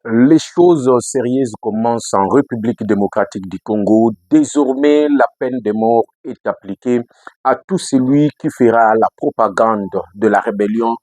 Les choses sérieuses commencent en République démocratique du Congo. Désormais, la peine de mort est appliquée à tout celui qui fera la propagande de la rébellion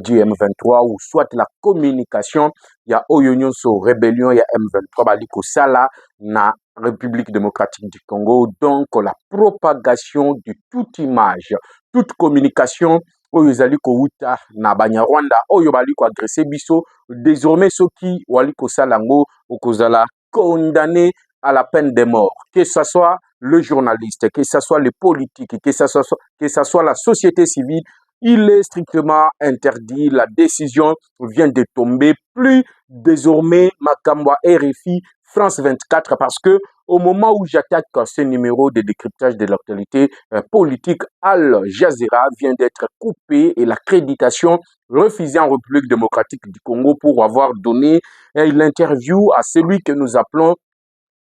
du M23 ou soit la communication. Il y a Oyonyo sur rébellion, il y a M23, Baliko Sala, na République démocratique du Congo. Donc, la propagation de toute image, toute communication, oyo ezali kouta na Banyarwanda, oyo bali ko agresser biso. Désormais, ceux qui wali kosala ngo okozala condamné à la peine de mort, que ce soit le journaliste, que ce soit les politiques, que ce soit la société civile, il est strictement interdit. La décision vient de tomber. Plus désormais Makambwa RFI France 24 parce que au moment où j'attaque ce numéro de décryptage de l'actualité politique, Al Jazeera vient d'être coupé et l'accréditation refusée en République démocratique du Congo pour avoir donné l'interview à celui que nous appelons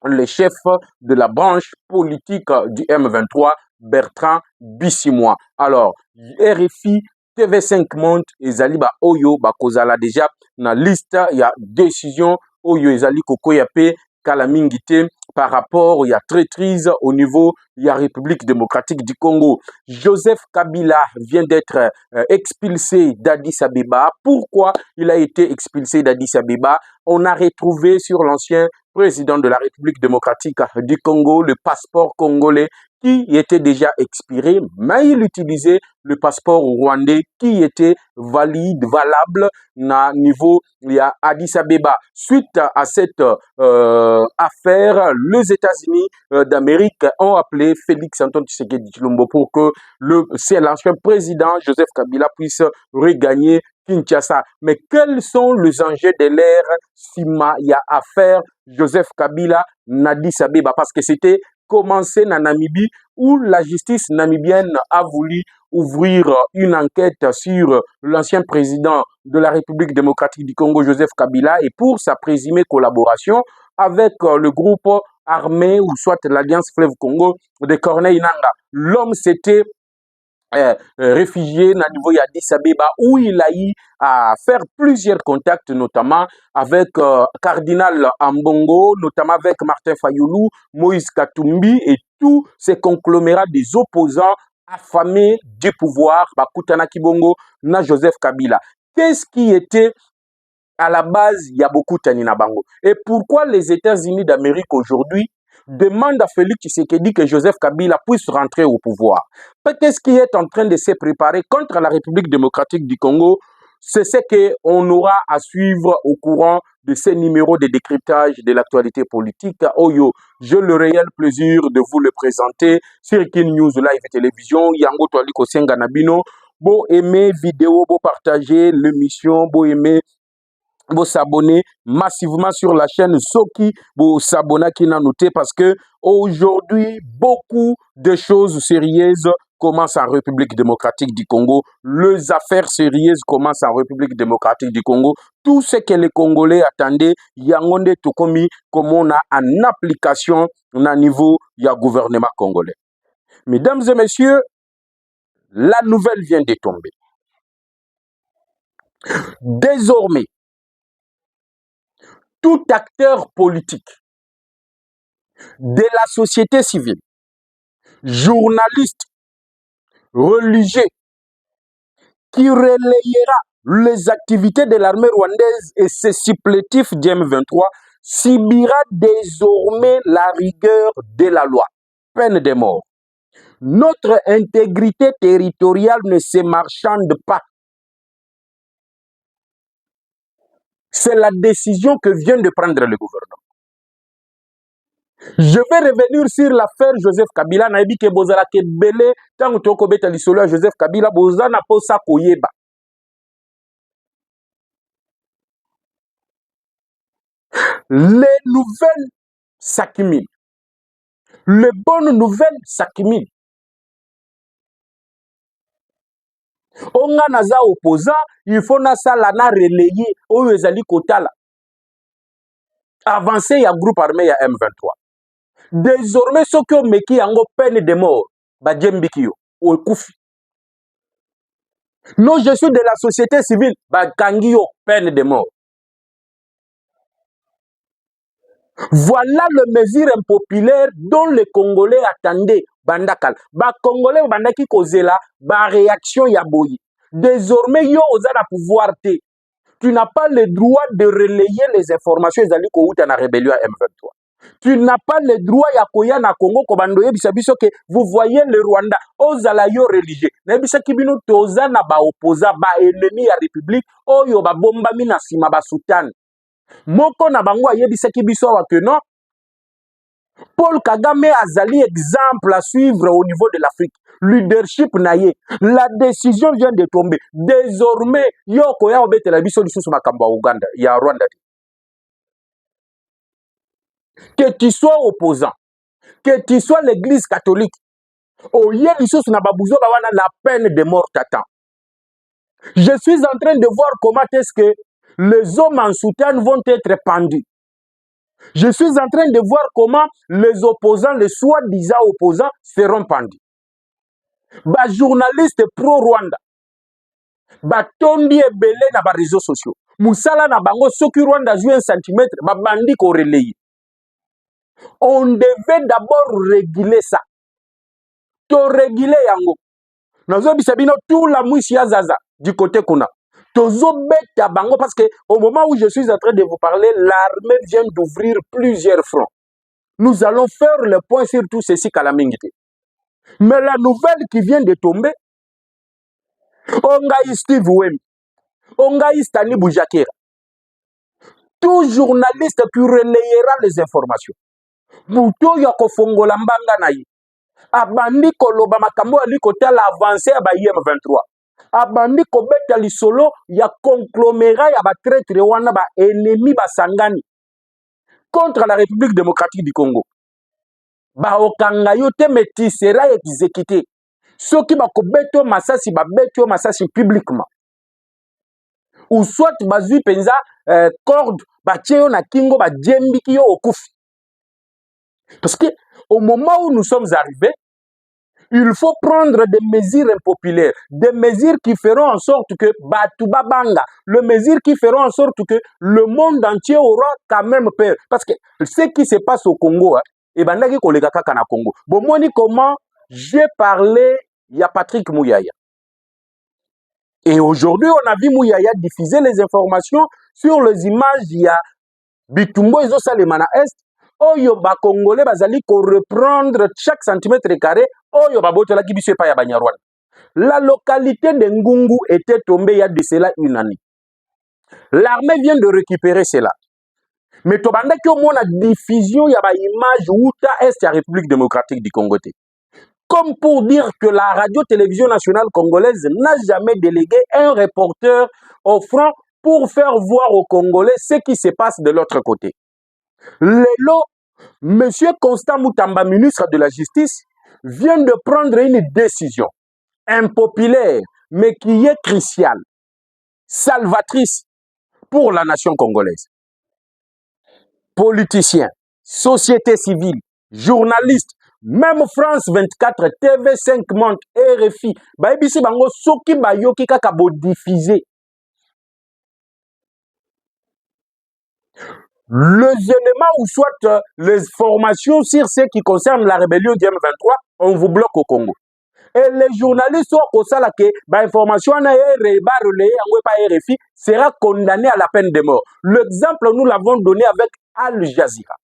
le chef de la branche politique du M23, Bertrand Bissimois. Alors, RFI TV5 Monde, ezali ba oyo ba kozala déjà na liste, il y a décision oyo ezali kokoyape kalamingite par rapport il y a traîtrise au niveau il y a République démocratique du Congo. Joseph Kabila vient d'être expulsé d'Addis Abeba. Pourquoi il a été expulsé d'Addis Abeba? On a retrouvé sur l'ancien président de la République démocratique du Congo le passeport congolais qui était déjà expiré, mais il utilisait le passeport rwandais qui était valide, valable na niveau il y a Addis Abeba. Suite à cette affaire, les États-Unis d'Amérique ont appelé Félix Antoine Tshisekedi Tshilombo pour que l'ancien président Joseph Kabila puisse regagner Kinshasa. Mais quels sont les enjeux de l'ère Sima y a affaire Joseph Kabila Addis Abeba? Parce que c'était commencé en Namibie où la justice namibienne a voulu ouvrir une enquête sur l'ancien président de la République démocratique du Congo, Joseph Kabila, et pour sa présumée collaboration avec le groupe armé ou soit l'Alliance Fleuve Congo de Corneille Nangaa. L'homme s'était réfugié à niveau Addis Abeba où il a eu à faire plusieurs contacts, notamment avec Cardinal Ambongo, notamment avec Martin Fayoulou, Moïse Katumbi et tous ces conglomérats des opposants affamés du pouvoir, Bakutana Kibongo, na Joseph Kabila. Qu'est-ce qui était à la base, il y a beaucoup de Bango. Et pourquoi les États-Unis d'Amérique aujourd'hui demandent à Félix Tshisekedi que Joseph Kabila puisse rentrer au pouvoir? Qu'est-ce qui est en train de se préparer contre la République démocratique du Congo? C'est ce qu'on aura à suivre au courant de ces numéros de décryptage de l'actualité politique. Oyo, j'ai le réel plaisir de vous le présenter sur Kin News Live Télévision. Yango Toaliko Senganabino. Beau aimer vidéo, beau partager l'émission, beau aimer vous s'abonner massivement sur la chaîne Soki, vous s'abonner qui n'a noté parce que aujourd'hui beaucoup de choses sérieuses commencent en République démocratique du Congo. Les affaires sérieuses commencent en République démocratique du Congo. Tout ce que les Congolais attendaient, Yangonde Tokomi, comme on a en application au niveau du gouvernement congolais. Mesdames et messieurs, la nouvelle vient de tomber. Désormais, tout acteur politique de la société civile, journaliste, religieux, qui relayera les activités de l'armée rwandaise et ses supplétifs du M23 subira désormais la rigueur de la loi, peine de mort. Notre intégrité territoriale ne se marchande pas. C'est la décision que vient de prendre le gouvernement. Je vais revenir sur l'affaire Joseph Kabila. Naibi ke bozala ke belé tango toko beta lisolo Joseph Kabila bozana posa koyeba. Les nouvelles s'accumulent. Les bonnes nouvelles s'accumulent. Onga naza opposant, il faut na sala na relayer oyo ezali kotala. Avancer ya groupe armé ya M23. Désormais, ceux qui ont meki yango peine de mort, badjembikio, ou koufi. Non, je suis de la société civile, bakangio, peine de mort. Voilà le mesure impopulaire dont les Congolais attendaient. Bandakal. Ba Congolais bandaki kozela ba réaction ya boyi. Désormais yo oza pouvoir te. Tu n'as pas le droit de relayer les informations ezali ko uta na rébellion M23. Tu n'as pas le droit ya koya na Congo ko bando yebisa biso que vous voyez le Rwanda ozala yo religieux. Na yebisa kibino toza na ba opposant ba ennemi ya République oyo ba bombami na sima ba sultan. Moko na bango ayebisaki biso wa que non Paul Kagame azali exemple à suivre au niveau de l'Afrique. Leadership naye. La décision vient de tomber. Désormais, yoko ya obete la biso lisusu makambo ya Uganda, ya Rwanda. Que tu sois opposant, que tu sois l'église catholique, oye lisusu na babuzo bawana la peine de mort t'attend. Je suis en train de voir comment est-ce que les hommes en soutane vont être pendus. Je suis en train de voir comment les opposants, les soi-disant opposants, seront pendus. Ba journaliste pro-Rwanda, ba tondi ebele na ba réseaux sociaux. Musala na bango soki Rwanda joue un centimètre, ba bandi ko relayer. On devait d'abord réguler ça. To réguler yango. Nazo bisabino tout la mouchi ya zaza du côté kuna. Tozo beta bango parce que au moment où je suis en train de vous parler, l'armée vient d'ouvrir plusieurs fronts. Nous allons faire le point sur tout ceci calamité. Mais la nouvelle qui vient de tomber, Ongai Steve Wem, Ongai Stanley Boujakera, tout journaliste qui relayera les informations. Muto yako fongola mbanga na yi. Abandi koloba makambo ali kotala avancé ya ba IM23. Abandi kobeta lisolo ya conglomérat ya ba traître wana ba ennemi ba sangani contre la République démocratique du Congo. Ba okanga yo te meti sera exécuté. Soki ba kobeto masasi ba beto masasi publiquement. Ou soit bazui penza corde ba tcheo na kingo ba djembiki yo okufi. Parce que au moment où nous sommes arrivés, il faut prendre des mesures impopulaires, des mesures qui feront en sorte que Batouba Banga, les mesures qui feront en sorte que le monde entier aura quand même peur. Parce que ce qui se passe au Congo, et ben là, na Congo. Bon, moi, comment j'ai parlé, il y a Patrick Mouyaya. Et aujourd'hui, on a vu Mouyaya diffuser les informations sur les images, il y a Bitumbo Ezo Salemana Est, oyo ba Congolais bazali ko reprendre chaque centimètre carré, oyo ba botola ki biso pa ya Banyarwanda. La localité de Ngungu était tombée il y a de cela une année. L'armée vient de récupérer cela. Mais tobanda ki o mona diffusion ya ba image outa est ya République démocratique du Congo. Comme pour dire que la radio-télévision nationale congolaise n'a jamais délégué un reporter au front pour faire voir aux Congolais ce qui se passe de l'autre côté. Lelo, M. Constant Moutamba, ministre de la Justice, vient de prendre une décision impopulaire, mais qui est cruciale, salvatrice pour la nation congolaise. Politiciens, société civile, journalistes, même France 24, TV5 Monde, RFI, baibisi bango soki bayoki kaka bo diffuser. Les éléments ou soit les formations sur ce qui concerne la rébellion du M23, on vous bloque au Congo. Et les journalistes au Sala que l'information RFI sera condamné à la peine de mort. L'exemple, nous l'avons donné avec Al Jazeera.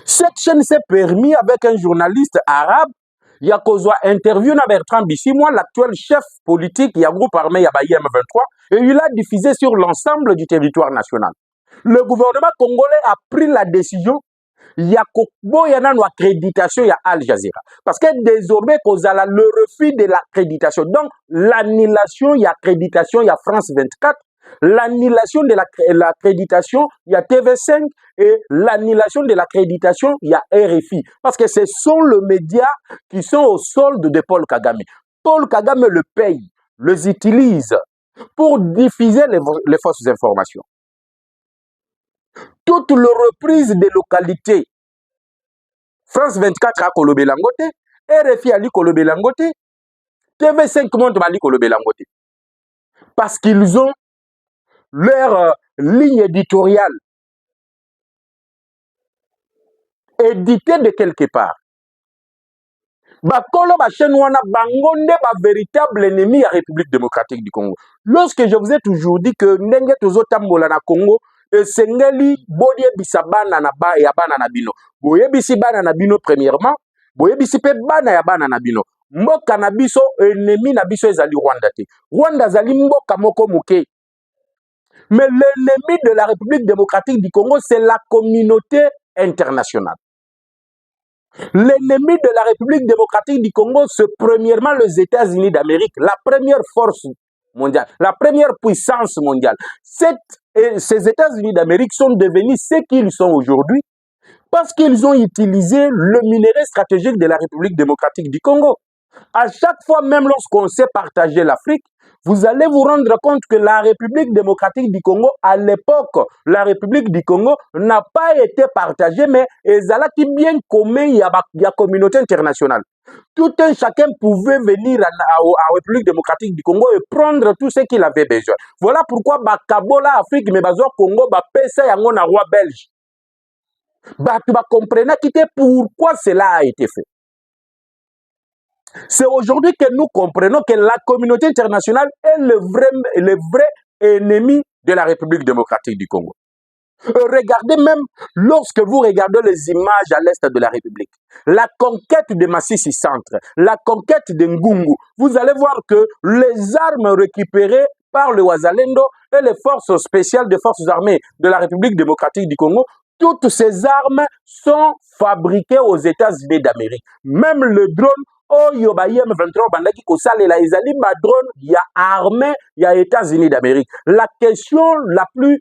Cette chaîne s'est permis avec un journaliste arabe, il y a interview na Bertrand Bisimwa, l'actuel chef politique, il y a groupe armé Yabaye M23, et il a diffusé sur l'ensemble du territoire national. Le gouvernement congolais a pris la décision, il y a une accréditation, il y a Al Jazeera. Parce que désormais, le refus de l'accréditation, donc l'annulation, il y a accréditation, il y a France 24, l'annulation de l'accréditation, il y a TV5, et l'annulation de l'accréditation, il y a RFI. Parce que ce sont les médias qui sont au solde de Paul Kagame. Paul Kagame le paye, les utilise pour diffuser les fausses informations. Toute le reprise des localités, France 24 a kolobé langote, RFI a li kolobé langote, TV5 monte a li kolobé langote. Parce qu'ils ont leur ligne éditoriale édité de quelque part. Bakolo Bachen wana bangonde ba véritable ennemi à la République démocratique du Congo. Lorsque je vous ai toujours dit que ndenge tozo tambola na Congo, esengeli boye bisabana na ba ya bana na bino. Boye bisi bana na bino premièrement, boye bisi pe bana ya bana na bino. Mboka na biso ennemi na biso ezali Rwanda te. Rwanda zali mboka moko muke. Mais l'ennemi de la République démocratique du Congo, c'est la communauté internationale. L'ennemi de la République démocratique du Congo, c'est premièrement les États-Unis d'Amérique, la première force mondiale, la première puissance mondiale. Ces États-Unis d'Amérique sont devenus ce qu'ils sont aujourd'hui parce qu'ils ont utilisé le minerai stratégique de la République démocratique du Congo. À chaque fois, même lorsqu'on sait partager l'Afrique, vous allez vous rendre compte que la République démocratique du Congo, à l'époque, la République du Congo n'a pas été partagée, mais qui bien commun, il y a la communauté internationale. Tout un chacun pouvait venir à la République démocratique du Congo et prendre tout ce qu'il avait besoin. Voilà pourquoi Bakabola Afrique, mais Bazo Congo, Bapesa Yango na roi belge. Tu vas comprendre pourquoi cela a été fait. C'est aujourd'hui que nous comprenons que la communauté internationale est le vrai ennemi de la République démocratique du Congo. Regardez même, lorsque vous regardez les images à l'est de la République, la conquête de Massissi Centre, la conquête de Ngungu, vous allez voir que les armes récupérées par le Wazalendo et les forces spéciales des forces armées de la République démocratique du Congo, toutes ces armes sont fabriquées aux États-Unis d'Amérique. Même le drone, Oyo ba M23 bandaki ko salela ezali ba drone ya armée ya États-Unis d'Amérique. La question la plus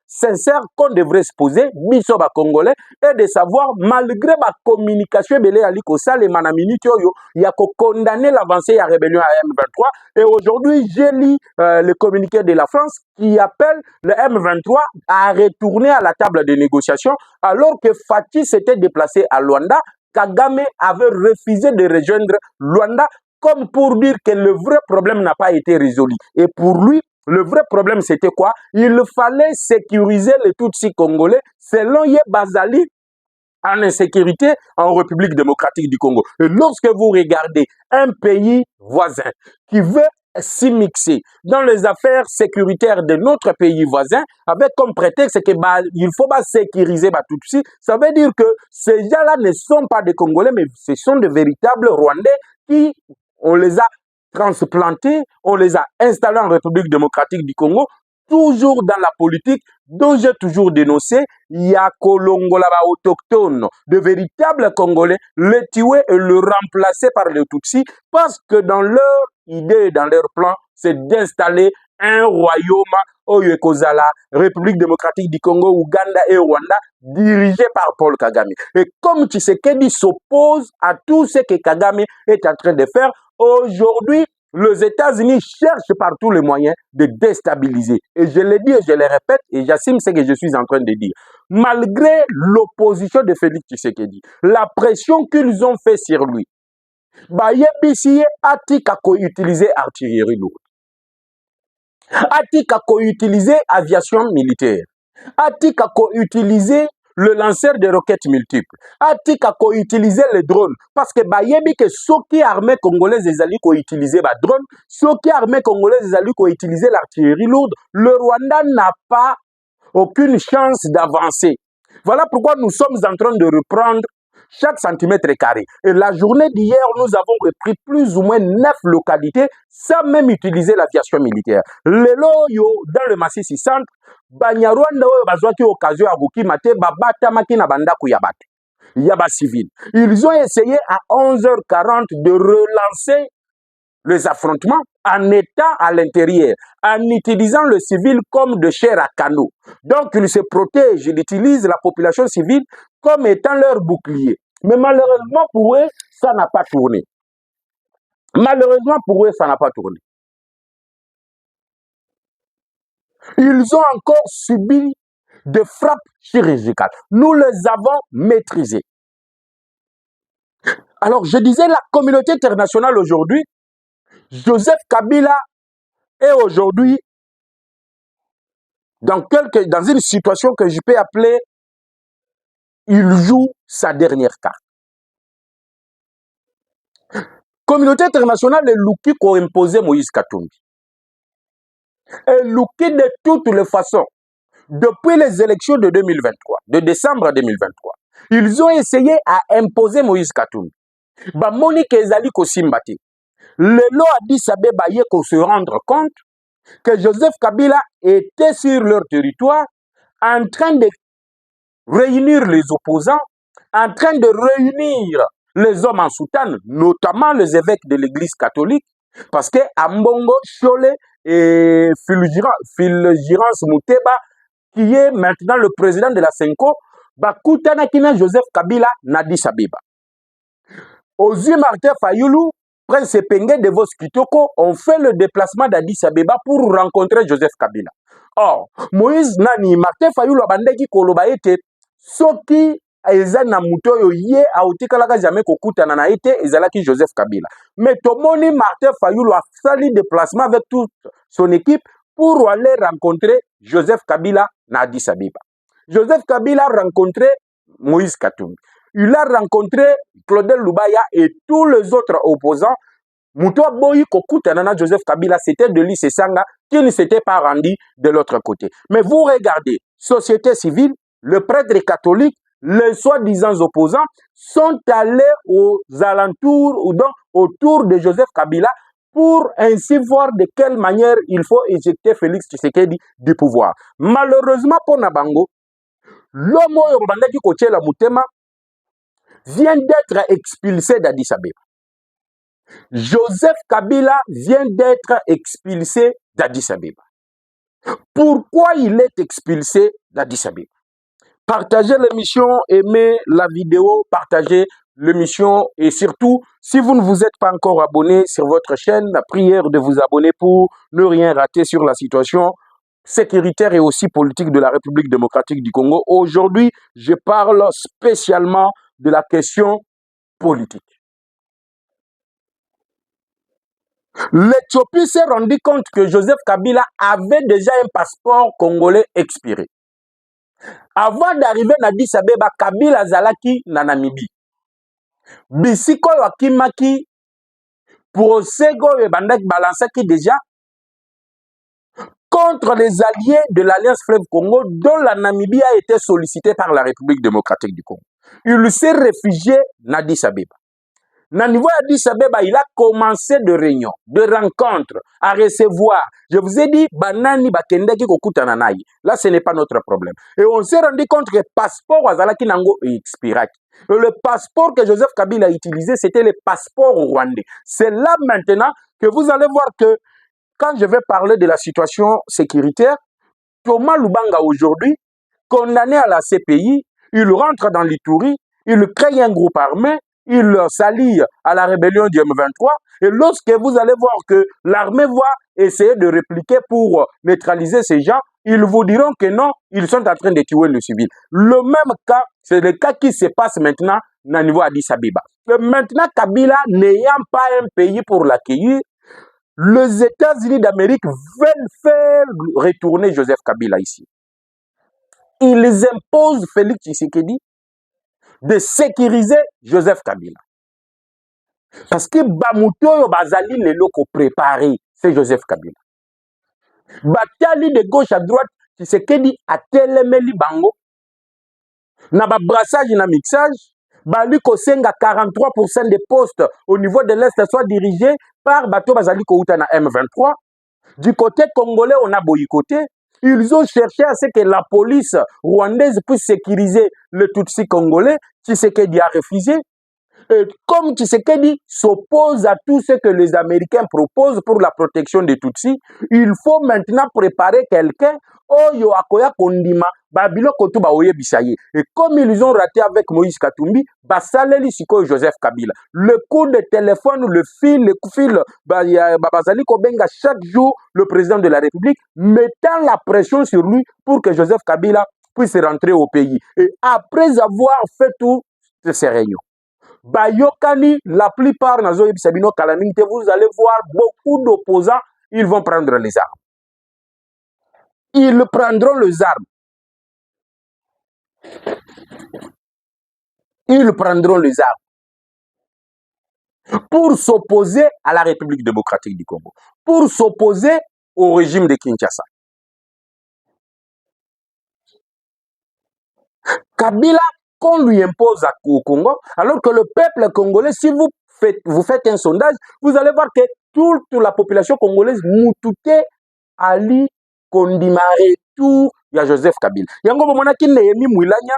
sincère qu'on devrait se poser, biso ba congolais, est de savoir malgré ma communication belé ali ko salema na minute oyo ya ko condamner l'avancée ya rébellion à M23 et aujourd'hui j'ai lu le communiqué de la France qui appelle le M23 à retourner à la table de négociation alors que Fathi s'était déplacé à Luanda. Kagame avait refusé de rejoindre Luanda comme pour dire que le vrai problème n'a pas été résolu. Et pour lui, le vrai problème c'était quoi? Il fallait sécuriser les Tutsis congolais selon Ye Bazali en insécurité en République démocratique du Congo. Et lorsque vous regardez un pays voisin qui veut s'immiscer dans les affaires sécuritaires de notre pays voisin avec comme prétexte que il faut pas sécuriser Tutsi, ça veut dire que ces gens-là ne sont pas des Congolais mais ce sont de véritables Rwandais qui on les a transplantés, on les a installés en République démocratique du Congo. Toujours dans la politique dont j'ai toujours dénoncé, il y a Kolongola autochtones, de véritables Congolais, les tuer et le remplacer par les Tutsis, parce que dans leur idée, dans leur plan, c'est d'installer un royaume Oyo Kozala, République démocratique du Congo, Ouganda et Rwanda, dirigé par Paul Kagame. Et comme Tshisekedi s'oppose à tout ce que Kagame est en train de faire, aujourd'hui, les États-Unis cherchent par tous les moyens de déstabiliser. Et je le dis et je le répète, et j'assume ce que je suis en train de dire. Malgré l'opposition de Félix Tshisekedi, la pression qu'ils ont fait sur lui, Bayebisi Atika ko utiliser artillerie lourde. Atika ko utiliser aviation militaire. Atika ko utiliser le lanceur de roquettes multiples. Atika ko utiliser les drones. Parce que bayebi que soki armée congolaise ezali ko utiliser ba drone, soki armée congolaise ezali ko utiliser l'artillerie lourde, le Rwanda n'a pas aucune chance d'avancer. Voilà pourquoi nous sommes en train de reprendre chaque centimètre carré. Et la journée d'hier, nous avons repris plus ou moins 9 localités sans même utiliser l'aviation militaire. Lelo yo dans le Massissi Centre, Banyarwanda oyo bazwaki occasion ya kokimate babata makina bandaku ya bato. Yaba civil. Ils ont essayé à 11h40 de relancer les affrontements en étant à l'intérieur, en utilisant le civil comme de chair à canon. Donc, ils se protègent, ils utilisent la population civile comme étant leur bouclier. Mais malheureusement pour eux, ça n'a pas tourné. Malheureusement pour eux, ça n'a pas tourné. Ils ont encore subi des frappes chirurgicales. Nous les avons maîtrisées. Alors, je disais, la communauté internationale aujourd'hui, Joseph Kabila est aujourd'hui dans une situation que je peux appeler il joue sa dernière carte. Communauté internationale est louki pour imposer Moïse Katumbi. Est louki de toutes les façons. Depuis les élections de 2023, de décembre 2023, ils ont essayé à imposer Moïse Katumbi. Ba Monique Ezali Kosimbati. Lelo Addis Abeba y qu'on se rendre compte que Joseph Kabila était sur leur territoire en train de réunir les opposants, en train de réunir les hommes en soutane, notamment les évêques de l'église catholique, parce que Ambongo, Chole et Fulgurance Mouteba, qui est maintenant le président de la Senko, Bakutanakina Joseph Kabila Nadi Sabeba. Aux yeux Martin Fayoulou, Prince Penge de Vos Kitoko ont fait le déplacement d'Addis Abeba pour rencontrer Joseph Kabila. Or, Moïse Nani, Martin Fayoulou abandaki koloba ete soki eza na mutoyo ye autikalaka jamais kokutana na ete ezalaki Joseph Kabila. Mais tomoni Martin Fayoulou a fait le déplacement avec toute son équipe pour aller rencontrer Joseph Kabila na Addis Abeba. Joseph Kabila a rencontré Moïse Katumbi. Il a rencontré Claudel Lubaya et tous les autres opposants. Moutoua Boyi Kokutanana Joseph Kabila, c'était de l'I Sanga qui ne s'était pas rendu de l'autre côté. Mais vous regardez, société civile, le prêtre catholique, les soi-disant opposants sont allés aux alentours ou donc autour de Joseph Kabila pour ainsi voir de quelle manière il faut éjecter Félix Tshisekedi du pouvoir. Malheureusement pour Nabango, l'homme Bandaki Kochela Moutema vient d'être expulsé d'Addis Abeba. Joseph Kabila vient d'être expulsé d'Addis Abeba. Pourquoi il est expulsé d'Addis Abeba? Partagez l'émission, aimez la vidéo, partagez l'émission et surtout, si vous ne vous êtes pas encore abonné sur votre chaîne, la prière de vous abonner pour ne rien rater sur la situation sécuritaire et aussi politique de la République démocratique du Congo. Aujourd'hui, je parle spécialement de la question politique. L'Éthiopie s'est rendu compte que Joseph Kabila avait déjà un passeport congolais expiré. Avant d'arriver à Addis Abeba, Kabila Zalaki na Namibie. Bisiko Wakimaki, Prosego et Bandak Balansaki déjà contre les alliés de l'Alliance Fleuve Congo dont la Namibie a été sollicitée par la République démocratique du Congo. Il s'est réfugié à Addis Abeba. Na niveau Addis Abeba, il a commencé de réunions, de rencontres, à recevoir. Je vous ai dit, banani bakendeki kokutana nai. Là, ce n'est pas notre problème. Et on s'est rendu compte que le passeport Azalaki Nango est expiré. Le passeport que Joseph Kabila a utilisé, c'était le passeport rwandais. C'est là maintenant que vous allez voir que quand je vais parler de la situation sécuritaire, Thomas Lubanga aujourd'hui, condamné à la CPI, il rentre dans l'Ituri, il crée un groupe armé, il s'allie à la rébellion du M23. Et lorsque vous allez voir que l'armée va essayer de répliquer pour neutraliser ces gens, ils vous diront que non, ils sont en train de tuer le civil. Le même cas, c'est le cas qui se passe maintenant au niveau Addis Abeba. Et maintenant, Kabila n'ayant pas un pays pour l'accueillir, les États-Unis d'Amérique veulent faire retourner Joseph Kabila ici. Ils imposent Félix Tshisekedi de sécuriser Joseph Kabila. Parce que Bamutoyo Bazali le loko préparé, c'est Joseph Kabila. Batali de gauche à droite, Tshisekedi a telemeli bango. Na ba brassage na mixage, Bali Kosenga 43% des postes au niveau de l'Est soient dirigés par Bato Bazali Kouta na M23. Du côté congolais, on a boycotté. Ils ont cherché à ce que la police rwandaise puisse sécuriser le Tutsi congolais. Tshisekedi a refusé. Et comme Tshisekedi s'oppose à tout ce que les Américains proposent pour la protection des Tutsis, il faut maintenant préparer quelqu'un. Oyo akoya kondima, babilo kotuba oye bisaye. Et comme ils ont raté avec Moïse Katumbi, basaleli siko Joseph Kabila. Le coup de téléphone, le fil, babazali kobenga chaque jour le président de la République, mettant la pression sur lui pour que Joseph Kabila puisse rentrer au pays. Et après avoir fait toutes ces réunions, Bayokani, la plupart nazo yebisabino calamité, vous allez voir beaucoup d'opposants, ils vont prendre les armes. Ils prendront les armes. ils prendront les armes pour s'opposer à la République démocratique du Congo, pour s'opposer au régime de Kinshasa. Kabila, qu'on lui impose au Congo, alors que le peuple congolais, si vous faites un sondage, vous allez voir que toute la population congolaise moutouté Ali kondimare tout ya Joseph Kabila. Yango bomona ki Nehemi Mwilanya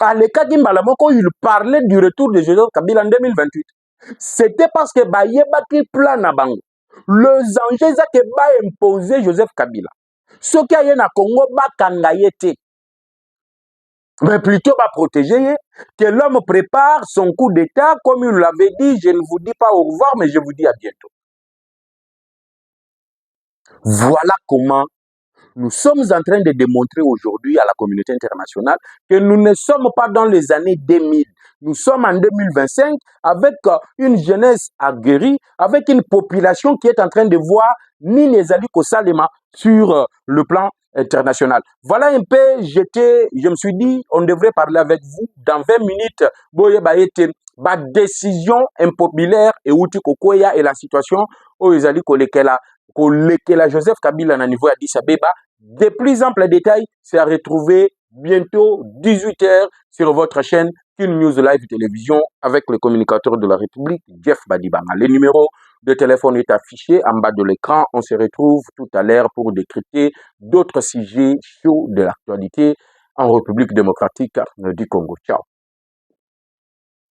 alekaki mbala moko il parlait du retour de Joseph Kabila en 2028. C'était parce que bayebaki plan na bango. Les enjeux que ba imposer Joseph Kabila. Ce qui a na Congo bakanga yete. Mais plutôt va protéger que l'homme prépare son coup d'état comme il l'avait dit. Je ne vous dis pas au revoir, mais je vous dis à bientôt. Voilà comment nous sommes en train de démontrer aujourd'hui à la communauté internationale que nous ne sommes pas dans les années 2000. Nous sommes en 2025 avec une jeunesse aguerrie, avec une population qui est en train de voir Nini Ezali Kosalema sur le plan international. Voilà un peu, je me suis dit, on devrait parler avec vous dans 20 minutes. Ma décision impopulaire et outil kokoya et la situation où Ezali Kolekela Joseph Kabila na niveau à Addis Abeba. De plus amples détails, c'est à retrouver bientôt 18h sur votre chaîne Kin News Live Télévision avec le communicateur de la République, Jeff Badibanga. Le numéro de téléphone est affiché en bas de l'écran. On se retrouve tout à l'heure pour décrypter d'autres sujets chauds de l'actualité en République démocratique du Congo. Ciao.